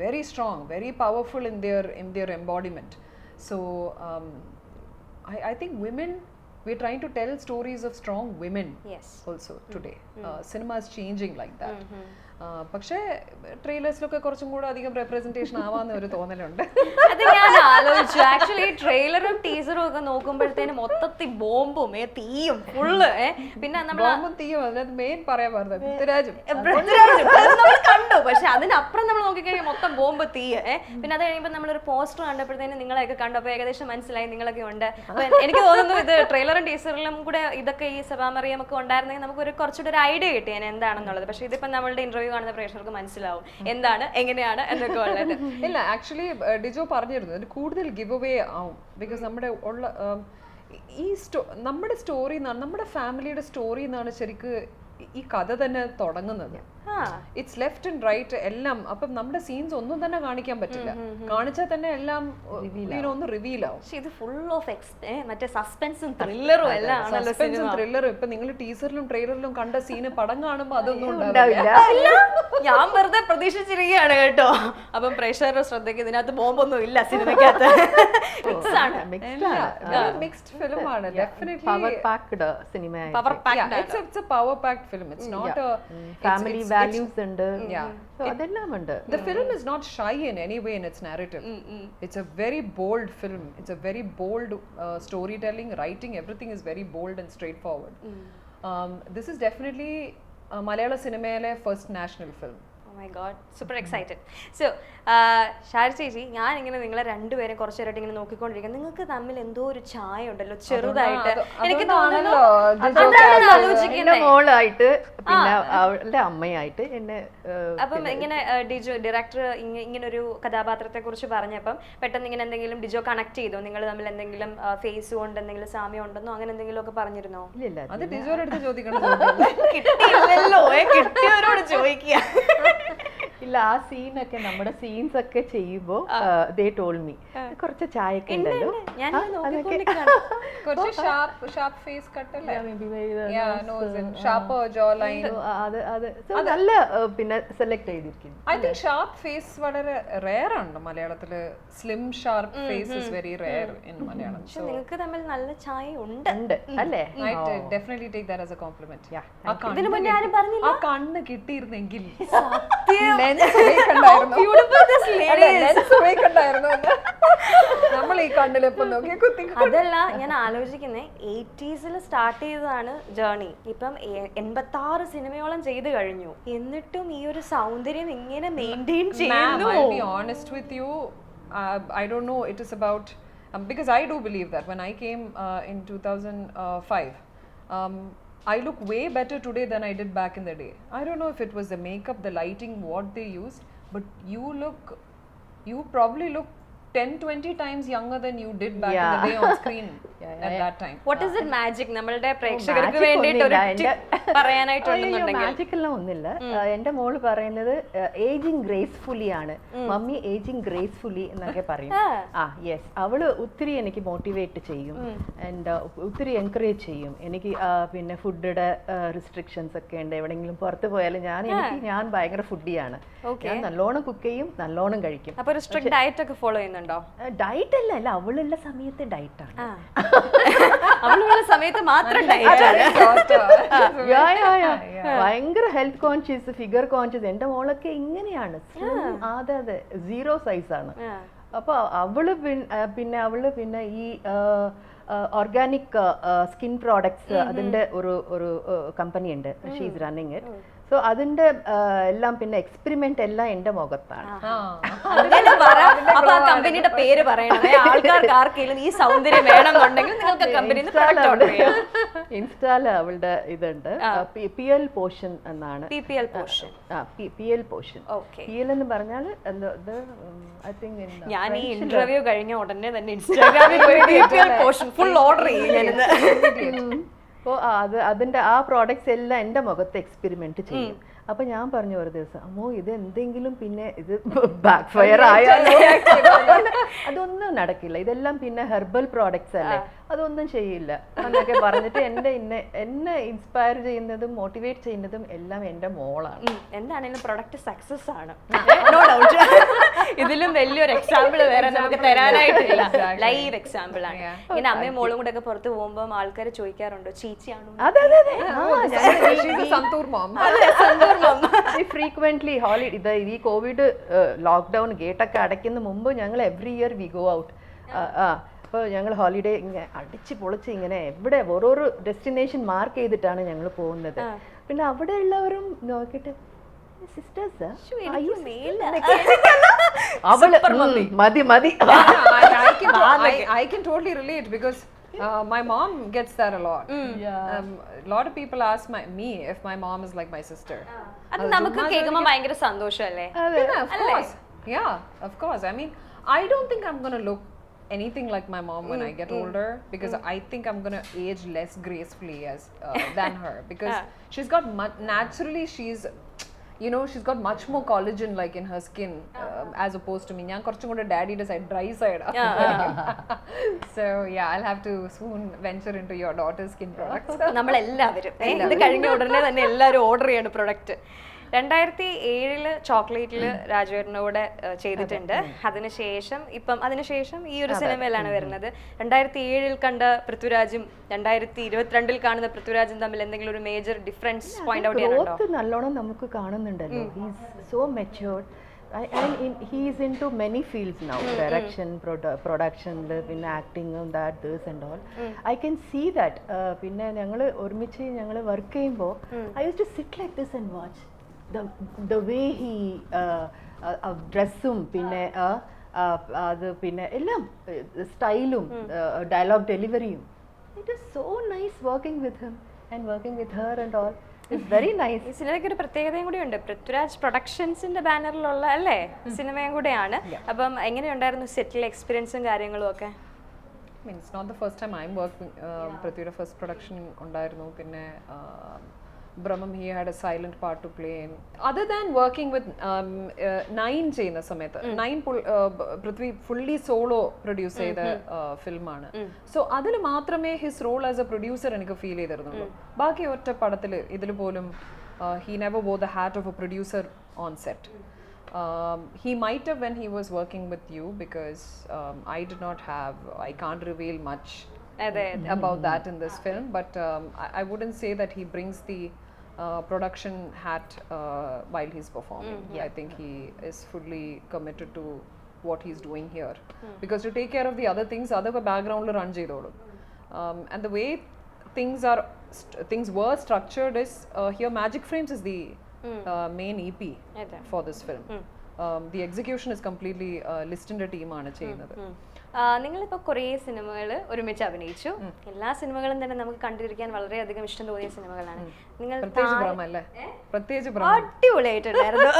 S3: very strong, very powerful in their embodiment. So I think women, we're trying to tell stories of strong women also today. Cinema is changing like that. പക്ഷേ ട്രെയിലേഴ്സിലൊക്കെ കുറച്ചും കൂടെ അധികം representation ആവാന്ന് ഒരു തോന്നലുണ്ട്.
S4: അത് ഞാൻ ആലോചിച്ചു. ആക്ച്വലി ട്രെയിലറും ടീസറും ഒക്കെ നോക്കുമ്പോഴത്തേനും മൊത്തത്തിൽ ബോംബും തീയും ഫുള്ള്. പിന്നെ
S3: ബോംബും തീയും അതിനകത്ത് മെയിൻ പറയാൻ പറഞ്ഞത് പൃഥ്വിരാജും
S4: നമ്മൾ കണ്ടു. പക്ഷെ അതിനപ്പുറം നമ്മൾ നോക്കിക്കഴിഞ്ഞാൽ മൊത്തം ബോംബ് തീയ്. പിന്നെ അത് കഴിയുമ്പോൾ നമ്മളൊരു പോസ്റ്റർ കണ്ടപ്പോഴത്തേനും നിങ്ങളെയൊക്കെ കണ്ടു. അപ്പോൾ ഏകദേശം മനസ്സിലായി നിങ്ങളൊക്കെ ഉണ്ട്. എനിക്ക് തോന്നുന്നു ഇത് ട്രെയിലറും ടീസറിലും കൂടെ ഇതൊക്കെ ഈ സബാ മറിയം ഒക്കെ ഉണ്ടായിരുന്നെങ്കിൽ നമുക്കൊരു കുറച്ചുകൂടെ ഒരു ഐഡിയ കിട്ടിയേനെ എന്താണെന്നുള്ളത്. പക്ഷെ ഇതിപ്പോൾ നമ്മളുടെ ഇന്റർവ്യൂ കാണുന്ന പ്രേക്ഷകർക്ക് മനസ്സിലാവും എന്താണ് എങ്ങനെയാണ് എന്നൊക്കെ ഉള്ളത്.
S3: ഇല്ല, ആക്ച്വലി ഡിജോ പറഞ്ഞിരുന്നു കൂടുതൽ ഗിവ് അവേ ആവും. ബിക്കോസ് നമ്മുടെ ഉള്ള നമ്മുടെ സ്റ്റോറി എന്നാണ്, നമ്മുടെ ഫാമിലിയുടെ സ്റ്റോറി എന്നാണ് ശരിക്ക് ഈ കഥ തന്നെ തുടങ്ങുന്നത്. ഇറ്റ്സ് ലെഫ്റ്റ് ആൻഡ് റൈറ്റ് എല്ലാം. അപ്പം നമ്മുടെ സീൻസ് ഒന്നും തന്നെ കാണിക്കാൻ പറ്റില്ല. കാണിച്ചാൽ തന്നെ എല്ലാം ഒന്ന് റിവീൽ ആവും.
S4: ഇത് ഫുൾ ഓഫ് മറ്റേ സസ്പെൻസും ത്രില്ലറും എല്ലാം.
S3: സസ്പെൻസും ത്രില്ലറും ഇപ്പൊ നിങ്ങൾ ടീസറിലും ട്രെയിലറിലും കണ്ട സീന് പടം കാണുമ്പോ അതൊന്നും ഉണ്ടാവില്ല.
S4: ഞാൻ വെറുതെ പ്രതീക്ഷിച്ചിരിക്കുകയാണ് കേട്ടോ. അപ്പം പ്രേക്ഷകരുടെ ശ്രദ്ധയ്ക്ക് ഇതിനകത്ത് ബോംബൊന്നും ഇല്ല സിനിമയ്ക്കകത്ത്.
S3: മിക്സ്ഡ് ഫിലിം ആണ്. ഡെഫിനറ്റ്ലി
S2: പവർ പാക്ഡ് സിനിമയാണ്.
S4: Power packed.
S3: It's a power packed film. It's not a
S2: family values ഉണ്ട്. So അതെല്ലാം ഉണ്ട്.
S3: The film is not shy in any way in its narrative. It's a very bold film. It's a very bold storytelling, writing, everything is very bold and straightforward. This is definitely Malayalam cinema's first national film.
S4: My God, super excited. So Shari ചേച്ചി, ഞാൻ ഇങ്ങനെ നിങ്ങളെ രണ്ടുപേരും കുറച്ചു നേരമായിട്ട് ഇങ്ങനെ നോക്കിക്കൊണ്ടിരിക്കുക. നിങ്ങൾക്ക് തമ്മിൽ എന്തോ ഒരു ചായ ഉണ്ടല്ലോ ചെറുതായിട്ട്. എനിക്ക് തോന്നുന്നു
S2: എന്റെ മോളായിട്ട് പിന്നെ അവളുടെ അമ്മയായിട്ട് എന്നെ.
S4: അപ്പം ഇങ്ങനെ ഡയറക്ടർ ഇങ്ങനെ ഒരു കഥാപാത്രത്തെ കുറിച്ച് പറഞ്ഞപ്പം പെട്ടെന്ന് ഇങ്ങനെ എന്തെങ്കിലും ഡിജോ കണക്ട് ചെയ്തോ? നിങ്ങൾ തമ്മിൽ എന്തെങ്കിലും ഫേസ് കൊണ്ട് എന്തെങ്കിലും സാമ്യം ഉണ്ടെന്നോ അങ്ങനെ എന്തെങ്കിലും ഒക്കെ പറഞ്ഞിരുന്നോ?
S2: ഇല്ല,
S3: അത് ഡിജോയുടെ അടുത്ത് ചോദിക്കണം.
S4: കിട്ടിയില്ലല്ലോ, കിട്ടിയവരോട് ചോദിക്കുക.
S2: ഇല്ല, ആ സീനൊക്കെ നമ്മുടെ സീൻസ് ഒക്കെ ചെയ്യുമ്പോ ദേ ടോൾഡ് മീ കുറച്ച് ചായയൊക്കെ ഉണ്ടല്ലോ.
S3: കുറച്ച് ഷാർപ്പ് ഫേസ് കട്ട് അല്ലേ? Sharp jaw line.
S2: അത് നല്ല പിന്നെ സെലക്ട് ചെയ്തിരിക്കുന്നു.
S3: ഐ തിങ്ക് ഷാർപ്പ് ഫേസ് വളരെ റെയർ ആണ് മലയാളത്തില്. Slim sharp face is very rare in Malayalam.
S4: പക്ഷെ നിങ്ങൾക്ക് തമ്മിൽ നല്ല ചായ ഉണ്ട്
S2: അല്ലേ?
S3: I definitely take that as a compliment.
S4: ഇതിനു മുന്നേ ആരും പറഞ്ഞില്ല.
S3: ആ കണ്ണ് കിട്ടിയിരുന്നെങ്കിൽ നമ്മൾ ഈ കണ്ണിലെപ്പം നോക്കി കുത്തി.
S4: അതല്ല, ഞാൻ ആലോചിക്കുന്നേ 80s സ്റ്റാർട്ട് ചെയ്തതാണ് ജേർണി. ഇപ്പം 86 സിനിമയോളം ചെയ്തു കഴിഞ്ഞു. എന്നിട്ടും ഈ ഒരു സൗന്ദര്യം ഇങ്ങനെ മെയിൻറ്റെയിൻ ചെയ്യുന്നു.
S3: I'll be honest with you, I don't know, it is about because I do believe that when I came in 2005, I look way better today than I did back in the day. I don't know if it was the makeup, the lighting, what they used, but you probably look 10-20 times younger than you did back in the day on screen at that time.
S4: What is it magic? നമ്മളുടെ പ്രേക്ഷകർക്ക് വേണ്ടിയിട്ട് ഒരു പറയാനായിട്ടുണ്ടെന്നുണ്ടെങ്കിൽ.
S2: Magic എല്ലാം ഒന്നില്ല. എന്റെ മോള് പറയുന്നത് ageing gracefully ആണ് മമ്മി, ഏജിങ് ഗ്രേസ്ഫുള്ളി എന്നൊക്കെ പറയും. യെസ്, അവള് ഒത്തിരി എനിക്ക് മോട്ടിവേറ്റ് ചെയ്യും ആൻഡ് ഒത്തിരി എൻകറേജ് ചെയ്യും. എനിക്ക് പിന്നെ ഫുഡിന്റെ റിസ്ട്രിക്ഷൻസ് ഒക്കെ ഉണ്ട്. എവിടെയെങ്കിലും പുറത്ത് പോയാലും ഞാൻ ഭയങ്കര ഫുഡിയാണ്. ഞാൻ നല്ലോണം കുക്ക് ചെയ്യും, നല്ലോണം കഴിക്കും.
S4: അപ്പൊ ഒരു സ്ട്രിക്റ്റ് ഡയറ്റ് ഒക്കെ ഫോളോ ചെയ്യുന്നുണ്ടോ?
S2: ഡയറ്റ് അല്ല, അവളുള്ള സമയത്ത് ഡയറ്റ് ആണ്.
S4: അവളുള്ള സമയത്ത് മാത്രം ഡയറ്റ് ആണ്.
S2: ഭയങ്കര ഹെൽത്ത് കോൺഷ്യസ്, ഫിഗർ കോൺഷ്യസ്. എന്റെ മോളൊക്കെ ഇങ്ങനെയാണ്. അതെ, 0 സൈസ് ആണ്. അപ്പൊ അവള് പിന്നെ ഈ ഓർഗാനിക് സ്കിൻ പ്രോഡക്ട്സ് അതിന്റെ ഒരു കമ്പനി ഉണ്ട്. She is running it. So അതിന്റെ എല്ലാം പിന്നെ എക്സ്പെരിമെന്റ് എല്ലാം എന്റെ മുഖത്താണ്.
S4: അപ്പൊ ആ കമ്പനിയുടെ പേര് പറയണേ, ആൾക്കാർക്ക് ആർക്കെങ്കിലും ഈ സൗന്ദര്യം വേണമെന്നുണ്ടെങ്കിൽ നിങ്ങൾക്ക് കമ്പനിയിൽ പ്രൊഡക്റ്റ് ഓർഡർ ചെയ്യാം.
S2: ഇൻസ്റ്റാല് അവളുടെ ഇതുണ്ട്, PL പോഷൻ എന്നാണ്.
S4: PL പോഷൻ.
S2: PL പോഷൻ. PL എന്ന് പറഞ്ഞാൽ ഐ തിങ്ക്
S4: ഞാൻ ഈ ഇന്റർവ്യൂ കഴിഞ്ഞ ഉടനെ തന്നെ ഇൻസ്റ്റാഗ്രാമിൽ പോയി PL പോഷൻ ഫുൾ ഓർഡർ ചെയ്യും.
S2: അപ്പോൾ അതിന്റെ ആ പ്രോഡക്ട്സ് എല്ലാം എൻ്റെ മുഖത്ത് എക്സ്പെരിമെന്റ് ചെയ്യും. അപ്പൊ ഞാൻ പറഞ്ഞു ഒരു ദിവസം, അമ്മോ ഇത് എന്തെങ്കിലും പിന്നെ ഇത് ബാക്ക് ഫയർ ആയാലോ, അതൊന്നും നടക്കില്ല, ഇതെല്ലാം പിന്നെ ഹെർബൽ പ്രോഡക്ട്സ് അല്ലേ, അതൊന്നും ചെയ്യില്ല എന്നൊക്കെ പറഞ്ഞിട്ട് എന്നെ ഇൻസ്പയർ ചെയ്യുന്നതും മോട്ടിവേറ്റ് ചെയ്യുന്നതും എല്ലാം എൻ്റെ മോളാണ്.
S4: എന്താണെങ്കിലും പ്രൊഡക്റ്റ് സക്സസ് ആണ്, നോ ഡൗട്ട്. ഇതിലും വലിയൊരു എക്സാമ്പിൾ വേറെ നമുക്ക് തരാനായിട്ടില്ല. ലൈവ് എക്സാമ്പിൾ ആണ്. ഇങ്ങനെ അമ്മയും മോളും കൂടെ ഒക്കെ പുറത്ത് പോകുമ്പോൾ ആൾക്കാർ ചോദിക്കാറുണ്ടോ ചീച്ചിയാണോ?
S2: ഫ്രീക്വന്റ്ലി ഹോളിഡേ, ഈ കോവിഡ് ലോക്ക്ഡൌൺ ഗേറ്റൊക്കെ അടയ്ക്കുന്ന മുമ്പ് ഞങ്ങൾ every year we go out. അപ്പോൾ ഞങ്ങൾ ഹോളിഡേ ഇങ്ങനെ അടിച്ച് പൊളിച്ച് ഇങ്ങനെ എവിടെ ഓരോരോ ഡെസ്റ്റിനേഷൻ മാർക്ക് ചെയ്തിട്ടാണ് ഞങ്ങൾ പോകുന്നത്. പിന്നെ അവിടെ ഉള്ളവരും നോക്കിയിട്ട് സിസ്റ്റേഴ്സ് മതി മതി.
S3: I can totally relate because my mom gets that a lot. A lot of people ask me if my mom is like my sister.
S4: അത് നമുക്ക് കേൾക്കുമ്പോൾ ഭയങ്കര സന്തോഷമല്ലേ?
S3: Of course. Yeah, of course. I mean, I don't think I'm going to look anything like my mom when I get older, because I think I'm going to age less gracefully than her, because she's got naturally she's got much more collagen like in her skin as opposed to me. ഞാൻ കുറച്ചും കൂടെ ഡാഡിയുടെ side dry side. So yeah, I'll have to soon venture into your daughter's skin products.
S4: നമ്മളെല്ലാവരും ഇത് കഴിഞ്ഞ ഉടനെ തന്നെ എല്ലാവരും ഓർഡർ ചെയ്യണം പ്രൊഡക്റ്റ്. 2007 ചോക്ലേറ്റിൽ രാജുവേട്ടൻ്റെ കൂടെ ചെയ്തിട്ടുണ്ട്. അതിനുശേഷം ഈ ഒരു സിനിമയിലാണ് വരുന്നത്. 2007 കണ്ട പൃഥ്വിരാജും 2022 കാണുന്ന പൃഥ്വിരാജും തമ്മിൽ എന്തെങ്കിലും ഒരു മേജർ ഡിഫറൻസ് പോയിന്റ് ഔട്ട് ചെയ്യാനുണ്ടോ?
S2: നല്ലോണം നമുക്ക് കാണുന്നുണ്ടല്ലോ. He's so matured. He is into many fields now, direction, production, പിന്നെ acting, this and all. I can see that. പിന്നെ ഞങ്ങൾ ഒരുമിച്ച് വർക്ക് ചെയ്യുമ്പോൾ I used to sit like this and watch. the way he ഡ്രസ്സും പിന്നെ അത് പിന്നെ എല്ലാം സ്റ്റൈലും ഡയലോഗ് ഡെലിവറിയും it is so nice working with him and working with her and all it's very nice.
S4: ഈ സിനിമയ്ക്ക് ഒരു പ്രത്യേകതയും കൂടി ഉണ്ട്. പൃഥ്വിരാജ് പ്രൊഡക്ഷൻസിന്റെ ബാനറിലുള്ള അല്ലേ സിനിമയും കൂടെയാണ്. അപ്പം എങ്ങനെയുണ്ടായിരുന്നു സെറ്റിലെ എക്സ്പീരിയൻസും കാര്യങ്ങളും ഒക്കെ?
S3: I mean, it's not the first time I'm working. Prithviraj first production ഉണ്ടായിരുന്നു. പിന്നെ Brahmam, he had a silent part to play in. Other than working with Nine ചെയ്യുന്ന സമയത്ത് Nine Prithvi fully solo produce ചെയ്ത ഫിലിമാണ്. So അതിൽ മാത്രമേ his role as a producer എനിക്ക് feel ചെയ്തിരുന്നുള്ളൂ. ബാക്കി ഒറ്റ പടത്തിൽ ഇതിൽ പോലും he never wore the hat of a producer on set. He might have when he was working with you, because I can't reveal much about that in this film, but I wouldn't say that he brings the production hat while he's performing. I think he is fully committed to what he's doing here, because to take care of the other things, other background lo run cheydolu. And the way things were structured is here Magic Frames is the main EP for this film. The execution is completely listed team ആണ് ചെയ്യുന്നത്.
S4: നിങ്ങളിപ്പോൾ കുറേ സിനിമകൾ ഒരുമിച്ച് അഭിനയിച്ചു. എല്ലാ സിനിമകളും തന്നെ നമുക്ക് കണ്ടിരിക്കാൻ വളരെയധികം ഇഷ്ടം തോന്നിയ സിനിമകളാണ്. നിങ്ങൾ അടിപൊളിയായിട്ടുണ്ടായിരുന്നു.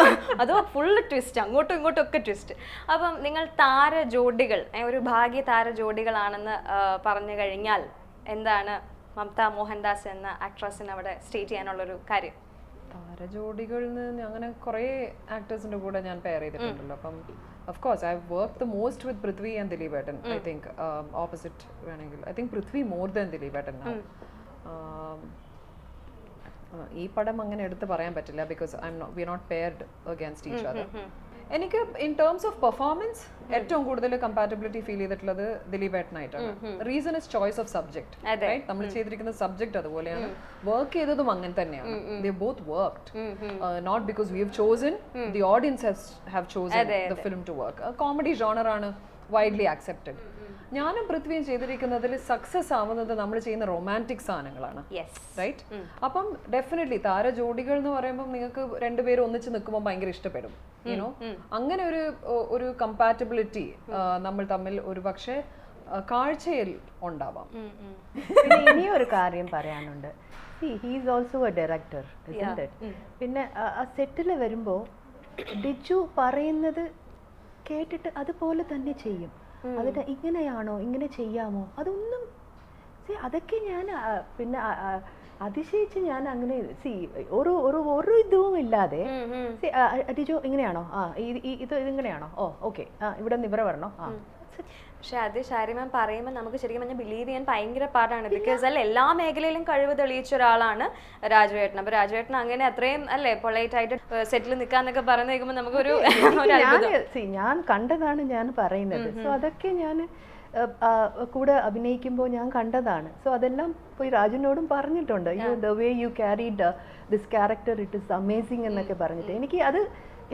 S4: അതോ ഫുൾ ട്വിസ്റ്റ്, അങ്ങോട്ടും ഇങ്ങോട്ടും ഒക്കെ ട്വിസ്റ്റ്. അപ്പം നിങ്ങൾ താര ജോഡികൾ, ഒരു ഭാഗ്യ താര ജോഡികളാണെന്ന് പറഞ്ഞു കഴിഞ്ഞാൽ എന്താണ് മമത മോഹൻദാസ് എന്ന ആക്ട്രസിന് അവിടെ സ്റ്റേറ്റ് ചെയ്യാനുള്ളൊരു കാര്യം?
S3: താരജോഡികളിൽ നിന്ന് അങ്ങനെ കുറേ ആക്ടേഴ്സിന്റെ കൂടെ ഞാൻ പെയർ ചെയ്തിട്ടുണ്ടല്ലോ. അപ്പം of course I've worked the most with Prithvi and Dilip Etten. I think opposite വേണമെങ്കിൽ I think Prithvi more than Dilip Etten now. ഈ പടം അങ്ങനെ എടുത്ത് പറയാൻ പറ്റില്ല, because we are not paired against each other. എനിക്ക് ഇൻ ടേംസ് ഓഫ് പെർഫോമൻസ് ഏറ്റവും കൂടുതൽ കമ്പാറ്റബിലിറ്റി ഫീൽ ചെയ്തിട്ടുള്ളത് ദിലീപ് ഏട്ടനായിട്ടാണ്. Reason is choice of subject. നമ്മൾ ചെയ്തിരിക്കുന്ന സബ്ജക്ട് അതുപോലെയാണ്, വർക്ക് ചെയ്തതും അങ്ങനെ തന്നെയാണ്. They both worked, not because we have chosen, the audience have chosen the film to work. Comedy genre ആണ് വൈഡ്ലി ആക്സെപ്റ്റഡ്. ഞാനും പൃഥ്വിയും ചെയ്തിരിക്കുന്നതിൽ സക്സസ് ആവുന്നത് നമ്മൾ ചെയ്യുന്ന റൊമാൻറ്റിക് സാധനങ്ങളാണ്, റൈറ്റ്? അപ്പം ഡെഫിനറ്റ്ലി താര ജോഡികൾ എന്ന് പറയുമ്പോൾ നിങ്ങൾക്ക് രണ്ടുപേരും ഒന്നിച്ച് നിൽക്കുമ്പോൾ ഭയങ്കര ഇഷ്ടപ്പെടും, യുനോ. അങ്ങനെ ഒരു കമ്പാറ്റബിലിറ്റി നമ്മൾ തമ്മിൽ ഒരു പക്ഷേ കാഴ്ചയിൽ ഉണ്ടാവാം.
S2: പിന്നെ ഇനിയൊരു കാര്യം പറയാനുണ്ട്. He is also A director, പിന്നെ ആ സെറ്റിൽ വരുമ്പോൾ ഡിജു പറയുന്നത് കേട്ടിട്ട് അതുപോലെ തന്നെ ചെയ്യും. അതിന് ഇങ്ങനെയാണോ, ഇങ്ങനെ ചെയ്യാമോ, അതൊന്നും അതൊക്കെ ഞാൻ പിന്നെ അതിശയിച്ച് ഞാൻ അങ്ങനെ ഒരു ഇതും ഇല്ലാതെ ഡിജു ഇങ്ങനെയാണോ, ഇത് ഇങ്ങനെയാണോ, ഓക്കെ ഇവിടെ നിന്ന് ഇവിടെ വരണോ.
S4: പക്ഷെ അത് ഷാരി മാം പറയുമ്പോൾ നമുക്ക് ശരിക്കും പറഞ്ഞാൽ ബിലീവ് ചെയ്യാൻ ഭയങ്കര പാടാണ്. ബിക്കോസ് അല്ല, എല്ലാ മേഖലയിലും കഴിവ് തെളിയിച്ച ഒരാളാണ് രാജുവേട്ടൻ. അപ്പൊ രാജുവേട്ടൻ അങ്ങനെ അത്രയും അല്ലേ പൊളൈറ്റ് ആയിട്ട് സെറ്റിൽ നിൽക്കാന്നൊക്കെ പറഞ്ഞു കേൾക്കുമ്പോൾ നമുക്കൊരു
S2: ഞാൻ കണ്ടതാണ് ഞാൻ പറയുന്നത്. സോ അതൊക്കെ ഞാൻ കൂടെ അഭിനയിക്കുമ്പോൾ ഞാൻ കണ്ടതാണ്. സോ അതെല്ലാം പോയി രാജുവിനോടും പറഞ്ഞിട്ടുണ്ട്. The way you carried this character, it is amazing എന്നൊക്കെ പറഞ്ഞിട്ട്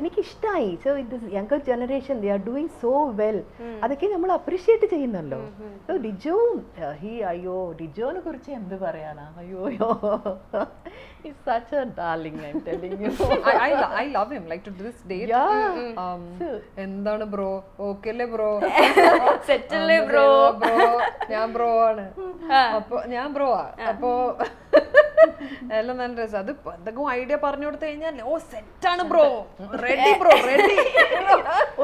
S2: എനിക്കിഷ്ടമായി. So this younger generation they are doing so well. അതൊക്കെ നമ്മൾ അപ്രീഷിയേറ്റ് ചെയ്യുന്നല്ലോ. സോ ഡിജോവും അയ്യോ ഡിജോനെ കുറിച്ച് എന്ത് പറയാനാ, അയ്യോ he's such a darling, I'm telling you.
S3: I love him like to this date. എന്താണ് ബ്രോ, ഓക്കെ അല്ലേ ബ്രോ,
S4: സെറ്റല്ലേ ബ്രോ,
S3: ഞാൻ ബ്രോ ആണ്, അപ്പൊ ഞാൻ ബ്രോ ആ, അപ്പോ എല്ലാം നല്ല രസം. അത് എന്തൊക്കെ ഐഡിയ പറഞ്ഞു കൊടുത്തു കഴിഞ്ഞാൽ സെറ്റാണ് ബ്രോ, റെഡി ബ്രോ, റെഡി.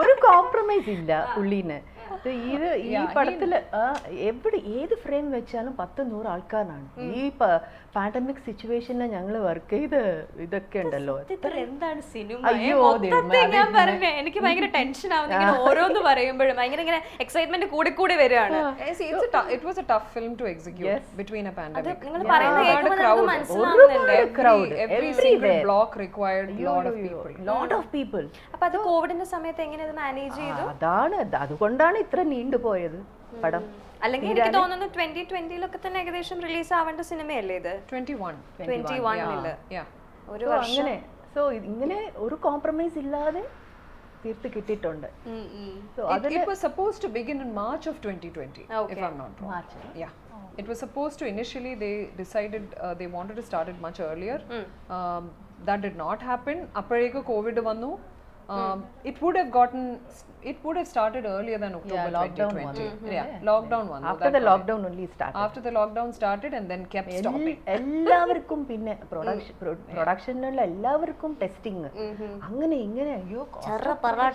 S2: ഒരു കോംപ്രമൈസ് ഇല്ല പുള്ളീന്. ഈ പടത്തില് ഏത് ഫ്രെയിം വെച്ചാലും 10-100 ആൾക്കാരാണ്. ഈ പാൻഡമിക് സിറ്റുവേഷനിൽ ഞങ്ങൾ വർക്ക് ചെയ്ത് ഇതൊക്കെ ഉണ്ടല്ലോ.
S4: എന്താണ് സിനിമ, ഞാൻ പറഞ്ഞേ എനിക്ക് ഭയങ്കര ടെൻഷൻ ആവുന്നു ഓരോന്ന് പറയുമ്പോഴും. ഭയങ്കര ഇങ്ങനെ എക്സൈറ്റ്മെന്റ് കൂടി വരികയാണ്.
S3: It was a tough film to execute between a pandemic.
S4: നിങ്ങൾ പറയുന്നത് കേൾക്കുമ്പോൾ നമുക്ക് മനസ്സിലാവുന്നുണ്ട്.
S3: Every single block required lot of people.
S4: അപ്പൊ അത് കോവിഡിന്റെ സമയത്ത് എങ്ങനെ അത് മാനേജ് ചെയ്തു?
S2: അതുകൊണ്ടാണ് ഇത്ര നീണ്ടുപോയത് പടം.
S4: അല്ലെങ്കിൽ എനിക്ക് തോന്നുന്നു 2020 തന്നെ ഏകദേശം റിലീസ് ആവേണ്ട സിനിമയല്ലേ ഇത്? 21 ഒരു വർഷം.
S2: സോ ഇങ്ങനെ ഒരു കോംപ്രമൈസ് ഇല്ലാതെ തീർത്ത് കിട്ടിയിട്ടുണ്ട്.
S3: It was supposed to begin in March of 2020, if I'm not wrong.
S2: March.
S3: Yeah. It was supposed to initially, they decided they wanted to start it much earlier. that did not happen. Appareko COVID vannu. It would have started earlier than October 2020. Lockdown one.
S2: After the lockdown only started.
S3: After the lockdown started and then kept stopping.
S2: എല്ലാവർക്കും പിന്നെ പ്രൊഡക്ഷനിലുള്ള എല്ലാവർക്കും testing അങ്ങനെ ഇങ്ങനെ അയ്യോ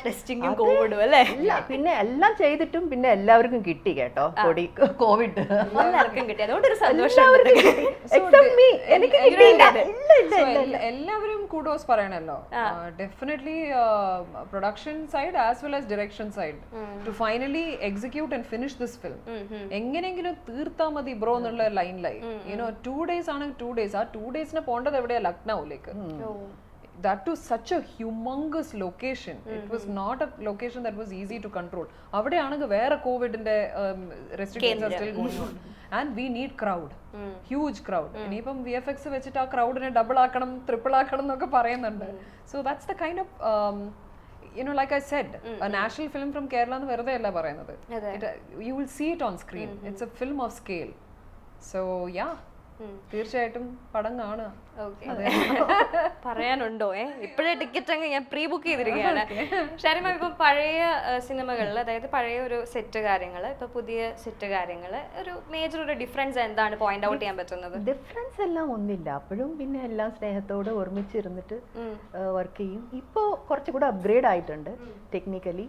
S4: ടെസ്റ്റിംഗും കോവിഡും അല്ലേ
S2: പിന്നെ എല്ലാം ചെയ്തിട്ടും പിന്നെ എല്ലാവർക്കും കിട്ടി കേട്ടോ കോവിഡ്
S4: എല്ലാവർക്കും കിട്ടി അതുകൊണ്ട് ഒരു സന്തോഷം
S3: എല്ലാവരും kudos പറയാനല്ലോ definitely production side as well as direction side to finally execute and finish this film എങ്ങനെയെങ്കിലും തീർത്താ മതി ബ്രോ എന്നുള്ള ലൈനിലായി you know 2 days ആണ് 2 days ആ 2 days നെ പോണ്ടത് എവിടെയാ ലക്നൌലേക്ക് that to such a humongous location it was not a location that was easy to control അവിടെയാണെങ്കിൽ വേറെ കോവിഡിന്റെ restrictions are still going on and we need crowd huge crowd ഇനിയിപ്പം VFX വെച്ചിട്ട് ആ ക്രൗഡിനെ ഡബിൾ ആക്കണം ട്രിപ്പിൾ ആക്കണം എന്നൊക്കെ പറയുന്നുണ്ട് so that's the kind of you know like I said a national film from Kerala എന്ന് വെറുതെ അല്ല പറയുന്നത് you will see it on screen it's a film of scale so yeah തീർച്ചയായിട്ടും പടം കാണുക
S4: പറയാനുണ്ടോ ഇപ്പോഴേ ടിക്കറ്റ് അങ്ങ് ഞാൻ പ്രീ ബുക്ക് ചെയ്തിരിക്കുകയാണ് ഷാരിമ ഇപ്പൊ പഴയ സിനിമകളിൽ അതായത് പഴയ ഒരു സെറ്റ് കാര്യങ്ങൾ ഇപ്പൊ പുതിയ സെറ്റ് കാര്യങ്ങൾ ഒരു മേജർ ഒരു ഡിഫറൻസ് എന്താണ് പോയിന്റ് ഔട്ട് ചെയ്യാൻ പറ്റുന്നത്
S2: ഡിഫറൻസ് എല്ലാം ഒന്നില്ല അപ്പോഴും പിന്നെ എല്ലാം സ്നേഹത്തോടെ ഒരുമിച്ചിരുന്നിട്ട് വർക്ക് ചെയ്യും ഇപ്പോ കുറച്ചുകൂടെ അപ്ഗ്രേഡ് ആയിട്ടുണ്ട് ടെക്നിക്കലി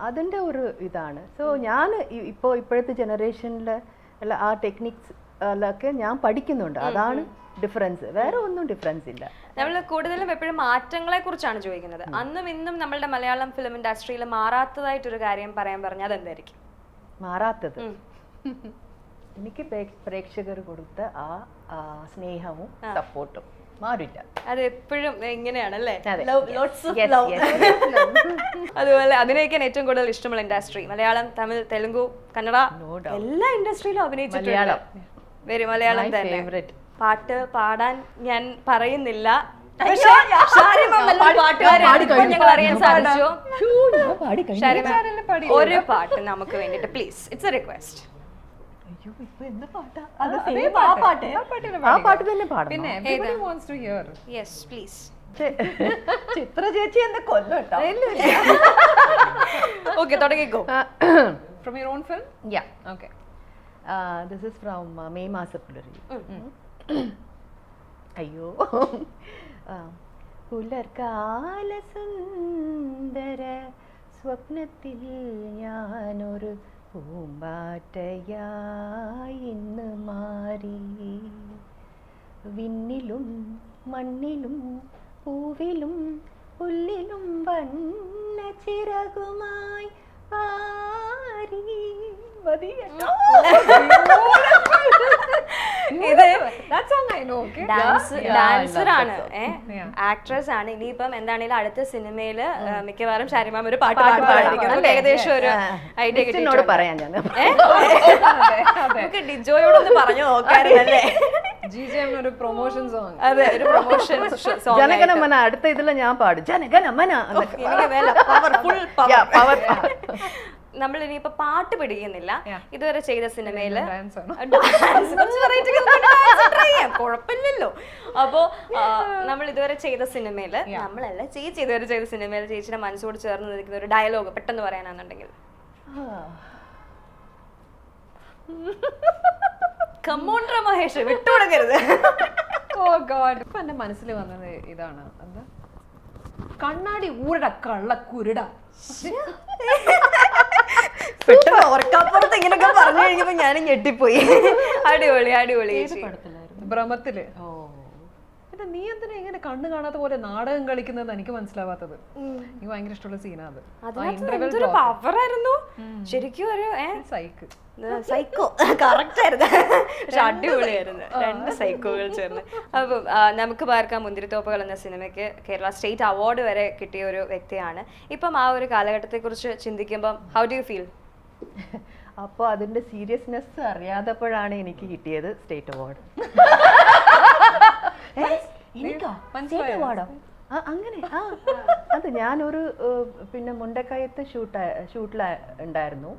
S2: അതിന്റെ ഒരു ഇതാണ് സോ ഞാൻ ഇപ്പോഴത്തെ ജനറേഷനിലെ ആ ടെക്നിക്സ് ഒക്കെ ഞാൻ പഠിക്കുന്നുണ്ട് അതാണ് ഡിഫറൻസ് വേറെ ഒന്നും ഡിഫറൻസ് ഇല്ല
S4: നമ്മൾ കൂടുതലും എപ്പോഴും മാറ്റങ്ങളെ കുറിച്ചാണ് ചോദിക്കുന്നത് അന്നും ഇന്നും നമ്മളുടെ മലയാളം ഫിലിം ഇൻഡസ്ട്രിയിൽ മാറാത്തതായിട്ടൊരു കാര്യം പറയാൻ പറഞ്ഞാൽ അതെന്തായിരിക്കും
S2: മാറാത്തത് എനിക്ക് പ്രേക്ഷകർ കൊടുത്ത ആ സ്നേഹവും സപ്പോർട്ടും മാറില്ല
S4: അത് എപ്പോഴും എങ്ങനെയാണല്ലേ അതുപോലെ അഭിനയിക്കാൻ ഏറ്റവും കൂടുതൽ ഇഷ്ടമുള്ള ഇൻഡസ്ട്രി മലയാളം തമിഴ് തെലുങ്കു കന്നഡ എല്ലാ ഇൻഡസ്ട്രിയിലും അഭിനയിച്ചിട്ടുണ്ട് വെരി മലയാളം തന്നെ പാട്ട് പാടാൻ ഞാൻ പറയുന്നില്ല ഒരു പാട്ട് നമുക്ക് വേണ്ടിട്ട് പ്ലീസ് ഇറ്റ്സ് എ റിക്വസ്റ്റ്
S2: ചിത്ര ചേച്ചി എന്നെ കൊല്ലോട്ടോ
S4: ഓക്കെ തുടങ്ങിക്കോ
S3: from your own film
S2: yeah
S3: okay
S2: this is from May Masapulari അയ്യോ പുലർക്കാല സുന്ദര സ്വപ്നത്തിൽ ഞാനൊരു പൂമ്പാറ്റയായി ഇന്ന് മാറി വിണ്ണിലും മണ്ണിലും പൂവിലും പുല്ലിലും വണ്ണ ചിറകുമായി പാരി മതി
S4: ഡാൻസർ ആണ് ആക്ട്രസ് ആണ് ഇനിയിപ്പം എന്താണെങ്കിലും അടുത്ത സിനിമയില് മിക്കവാറും ഷാരിമാം ഒരു പാട്ട് പാടുമായിരിക്കും ഏകദേശം ഒരു ഐഡിയ കിട്ടിയോട്
S2: പറയാൻ ഞാൻ
S4: നമുക്ക് ഡിജോയോടൊന്ന് പറഞ്ഞു നോക്കാറില്ലേ
S3: ഒരു പ്രൊമോഷൻ സോങ്
S4: അതെ ഒരു പ്രൊമോഷൻ സോങ്
S2: ജനഗണമന അടുത്ത ഇതിൽ ഞാൻ പാടും ജനഗണമന
S4: പവർഫുൾ പവർ നമ്മൾ ഇനിയിപ്പോ പാട്ട് പിടിക്കുന്നില്ല ഇതുവരെ ചെയ്ത സിനിമയില് കുഴപ്പമില്ലല്ലോ അപ്പോ നമ്മൾ ഇതുവരെ ചെയ്ത സിനിമയില് നമ്മളല്ല ചേച്ചി ഇതുവരെ ചെയ്ത സിനിമയിൽ ചേച്ചിയുടെ മനസ്സോട് ചേർന്ന് നിൽക്കുന്ന ഒരു ഡയലോഗ് പെട്ടെന്ന് പറയാനാണെന്നുണ്ടെങ്കിൽ കമ്മോണ്ട്ര മഹേഷ് വിട്ടുകൊടുക്കരുത്
S3: ഓ ഗോഡ് ഇപ്പൊ എന്റെ മനസ്സിൽ വന്നത് ഇതാണ് എന്താ കണ്ണാടി ഊരട കള്ളക്കുരുട
S4: പെട്ടെന്ന് ഓർക്കാപ്പുറത്ത് ഇങ്ങനൊക്കെ പറഞ്ഞു കഴിഞ്ഞപ്പോ ഞാനും ഞെട്ടിപ്പോയി അടിപൊളി അടിപൊളി
S3: ഭ്രമത്തില് പിന്നെ നീ എന്തിനാ ഇങ്ങനെ കണ്ണ് കാണാത്ത പോലെ നാടകം കളിക്കുന്നത് എനിക്ക് മനസ്സിലാവാത്തത് എനിക്ക് ഭയങ്കര ഇഷ്ടമുള്ള സീനാ അത്
S4: പവറായിരുന്നു ശരിക്കും ഒരു
S3: സൈക്ക്
S4: സൈക്കോ കറക്റ്റ് ആയിരുന്നു പക്ഷെ അടിപൊളിയായിരുന്നു രണ്ട് സൈക്കോകൾ ചേർന്ന് അപ്പം നമുക്ക് പാർക്കാം മുന്തിരിത്തോപ്പുകൾ എന്ന സിനിമയ്ക്ക് കേരള സ്റ്റേറ്റ് അവാർഡ് വരെ കിട്ടിയ ഒരു വ്യക്തിയാണ് ഇപ്പം ആ ഒരു കാലഘട്ടത്തെ കുറിച്ച് ചിന്തിക്കുമ്പം ഹൗ ഡു യു ഫീൽ
S2: അപ്പോൾ അതിന്റെ സീരിയസ്നെസ് അറിയാത്തപ്പോഴാണ് എനിക്ക് കിട്ടിയത് സ്റ്റേറ്റ് അവാർഡ് അങ്ങനെ അത് ഞാനൊരു പിന്നെ മുണ്ടക്കയത്ത് ഷൂട്ടിൽ ഉണ്ടായിരുന്നു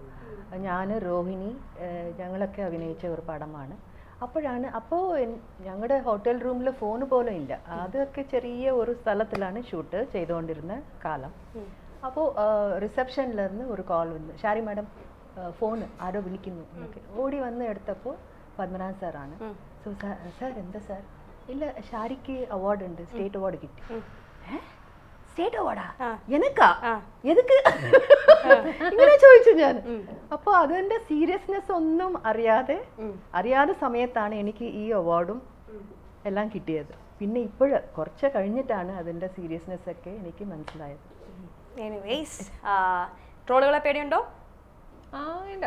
S2: ഞാൻ രോഹിണി ഞങ്ങളൊക്കെ അഭിനയിച്ച ഒരു പടമാണ് അപ്പോൾ ഞങ്ങളുടെ ഹോട്ടൽ റൂമിൽ ഫോൺ പോലും ഇല്ല. അതൊക്കെ ചെറിയ ഒരു സ്ഥലത്തിലാണ് ഷൂട്ട് ചെയ്തുകൊണ്ടിരുന്ന കാലം. അപ്പോൾ റിസപ്ഷനിലിരുന്ന് ഒരു കോൾ വന്നു, ഷാരി മാഡം ഫോൺ ആരോ വിളിക്കുന്നു എന്നൊക്കെ. ഓടി വന്ന് എടുത്തപ്പോൾ പത്മനാഭൻ സാറാണ്. സോ സാർ എന്താ സാർ? ഇല്ല, ഷാരിക്ക് അവാർഡ് ഉണ്ട്, സ്റ്റേറ്റ് അവാർഡ് കിട്ടി. സ്റ്റേറ്റ് അവാർഡാ? എനക്കാ? എതുക്ക്? ഇങ്ങനെ ചോദിച്ചു ഞാൻ. അപ്പോൾ അതിൻ്റെ സീരിയസ്നെസ് ഒന്നും അറിയാതെ സമയത്താണ് എനിക്ക് ഈ അവാർഡും എല്ലാം കിട്ടിയത്. പിന്നെ കുറച്ച് കഴിഞ്ഞിട്ടാണ് അതിൻ്റെ സീരിയസ്നെസ് ഒക്കെ എനിക്ക് മനസ്സിലായത്.
S4: എനിവേസ്, ട്രോളുകളെ പേടിയുണ്ടോ?
S3: ഇല്ല,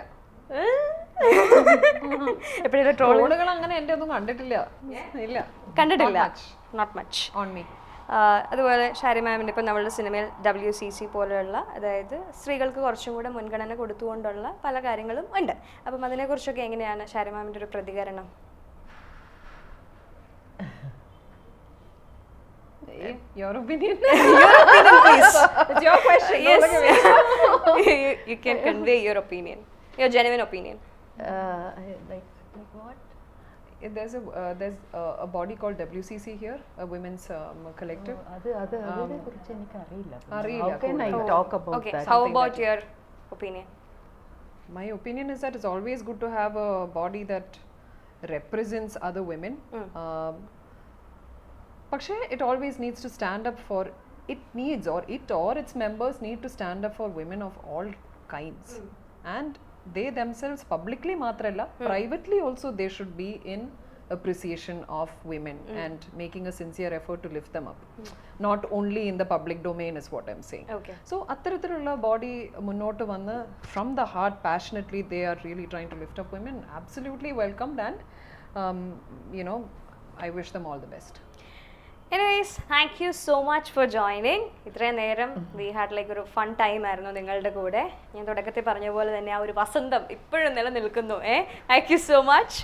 S4: എപ്പോഴും
S3: ട്രോളുകൾ അങ്ങനെ എൻ്റെ ഒന്നും കണ്ടിട്ടില്ല.
S4: കണ്ടിട്ടില്ല, നോട്ട് മച്ച്
S3: ഓൺ മീ.
S4: അതുപോലെ ഷാരി മാമിൻ്റെ ഇപ്പം നമ്മളുടെ സിനിമയിൽ WCC പോലെയുള്ള, അതായത് സ്ത്രീകൾക്ക് കുറച്ചും കൂടെ മുൻഗണന കൊടുത്തുകൊണ്ടുള്ള പല കാര്യങ്ങളും ഉണ്ട്. അപ്പം അതിനെക്കുറിച്ചൊക്കെ എങ്ങനെയാണ് ഷാരി മാമിൻ്റെ ഒരു പ്രതികരണം?
S3: Your opinion?
S4: Your opinion, please.
S3: It's your question.
S4: Yes. You can convey your opinion, your genuine opinion.
S2: Like what?
S3: There's a body called WCC here, a women's collective.
S2: അതിനെ കുറിച്ച് എനിക്ക് അറിയില്ല.
S3: അറിയില്ല.
S2: How can I talk about
S4: Okay,
S2: that?
S4: how about your opinion?
S3: My opinion is that it's always good to have a body that represents other women. പക്ഷേ it always needs to stand up for, it or its members need to stand up for women of all kinds. And they themselves publicly മാത്രല്ല, privately also they should be in appreciation of women and making a sincere effort to lift them up. Not only in the public domain is what I'm saying.
S4: Okay.
S3: So അത്തരത്തിലുള്ള body മുന്നോട്ട് വന്ന് from the heart passionately they are really trying to lift up women. Absolutely welcomed, and I wish them all the best.
S4: Anyways, thank you so much for joining. ഇത്രയും നേരം we had like ഒരു fun time ആയിരുന്നു നിങ്ങളുടെ കൂടെ. ഞാൻ തുടക്കത്തിൽ പറഞ്ഞ പോലെ തന്നെ ആ ഒരു വസന്തം ഇപ്പോഴും നിലനിൽക്കുന്നു. Thank you so much.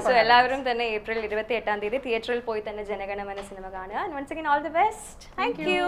S4: So എല്ലാവരും തന്നെ ഏപ്രിൽ 28-ാം തീയതി തിയേറ്ററിൽ പോയി തന്നെ ജനഗണമന സിനിമ കാണുക. And once again all the best. Thank you.